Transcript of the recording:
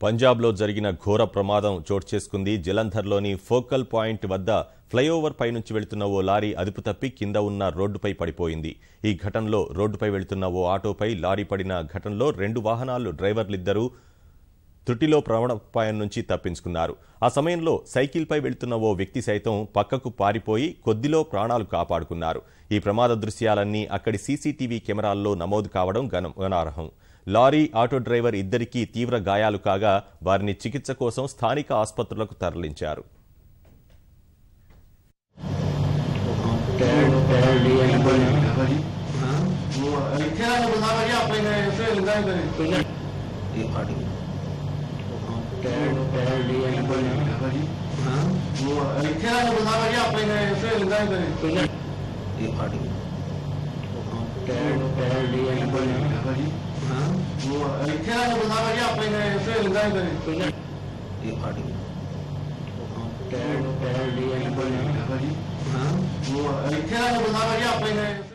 పంజాబ్లో జరిగిన ఘోర ప్రమాదం చోటు చేసుకుంది. జలంధర్లోని ఫోకల్ పాయింట్ వద్ద ఫ్లైఓవర్ పై నుంచి వెళ్తున్న ఓ లారీ అదుపు తప్పి కింద ఉన్న రోడ్డుపై పడిపోయింది. ఈ ఘటనలో రోడ్డుపై వెళ్తున్న ఓ ఆటోపై లారీ పడిన ఘటనలో 2 వాహనాలు డ్రైవర్లిద్దరూ త్రుటిలో ప్రాణాపాయం నుంచి తప్పించుకున్నారు. ఆ సమయంలో సైకిల్పై వెళ్తున్న ఓ వ్యక్తి సైతం పక్కకు పారిపోయి కొద్దిలో ప్రాణాలు కాపాడుకున్నారు. ఈ ప్రమాద దృశ్యాలన్నీ అక్కడి సీసీటీవీ కెమెరాల్లో నమోదు కావడం గమనార్హం. లారీ ఆటో డ్రైవర్ ఇద్దరికీ తీవ్ర గాయాలు కాగా వారిని చికిత్స కోసం స్థానిక ఆసుపత్రులకు తరలించారు. वो